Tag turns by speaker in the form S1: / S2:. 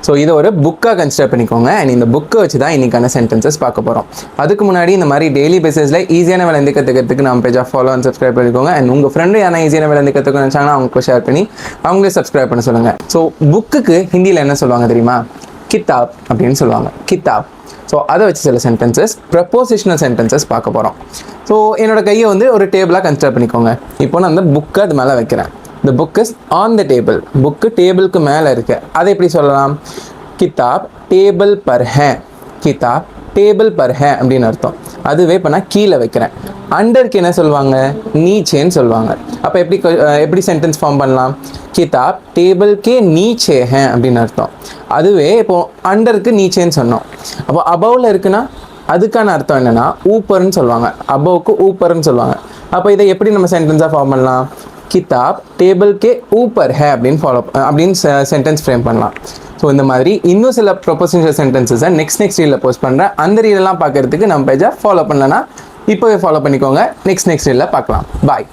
S1: So இதை ஒரு புக்காக கன்சிடர் பண்ணிக்கோங்க. அண்ட் இந்த புக்கை வச்சு தான் இன்றைக்கான சென்டென்சஸ் பார்க்க போகிறோம். அதுக்கு முன்னாடி இந்த மாதிரி டெய்லி பேசிஸில் ஈஸியான வேலை கற்றுக்கிறதுக்கு நம்ம பேஜாக ஃபாலோ அண்ட் சப்ஸ்கிரைப் பண்ணிக்கோங்க. அண்ட் உங்கள் ஃப்ரெண்டு யாரா ஈஸியான வேலை கற்றுக்கணும்னு நினச்சாங்கன்னா அவங்களுக்கு ஷேர் பண்ணி அவங்களே சப்ஸ்கிரைப் பண்ண சொல்லுங்கள். ஸோ புக்குக்கு ஹிந்தியில் என்ன சொல்லுவாங்க தெரியுமா? கித்தாப் அப்படின்னு சொல்லுவாங்க. கித்தாப். ஸோ அதை வச்சு சில சென்டென்சஸ், ப்ரப்போசிஷனல் சென்டென்சஸ் பார்க்க போகிறோம். ஸோ என்னோட கையை வந்து ஒரு டேபிளாக கன்சிடர் பண்ணிக்கோங்க. இப்போ நான் அந்த புக்கை அது மேலே வைக்கிறேன். The book is on the table. Book டேபிளுக்கு மேலே இருக்கு. அதை எப்படி சொல்லலாம்? கிதாப் டேபிள் பர் ஹே. கிதாப் டேபிள் பர் ஹே அப்படின்னு அர்த்தம். அதுவே இப்போ நான் கீழே வைக்கிறேன். அண்டருக்கு என்ன சொல்லுவாங்க? நீச்சேன்னு சொல்லுவாங்க. அப்போ எப்படி சென்டென்ஸ் ஃபார்ம் பண்ணலாம்? கிதாப் டேபிள் கே நீச்சே ஹே அப்படின்னு அர்த்தம். அதுவே இப்போ அண்டருக்கு நீச்சேன்னு சொன்னோம். அப்போ அபவ்ல இருக்குன்னா அதுக்கான அர்த்தம் என்னன்னா ஊப்பர்னு சொல்லுவாங்க. அபவுக்கு ஊப்பர்னு சொல்லுவாங்க. அப்போ இதை எப்படி நம்ம சென்டென்ஸாக ஃபார்ம் பண்ணலாம்? கிதாப் டேபிள் கே ஊப்பர் ஹே அப்படின்னு சென்டென்ஸ் ஃப்ரேம் பண்ணலாம். ஸோ இந்த மாதிரி இன்னும் சில ப்ரொபோசிஷனல் சென்டென்சஸை நெக்ஸ்ட் ரீலில் போஸ்ட் பண்ணுறேன். அந்த ரீலெலாம் பார்க்கறதுக்கு நம்ம பேஜை ஃபாலோ பண்ணலன்னா இப்போவே ஃபாலோ பண்ணிக்கோங்க. நெக்ஸ்ட் ரீலில் பார்க்கலாம். பாய்.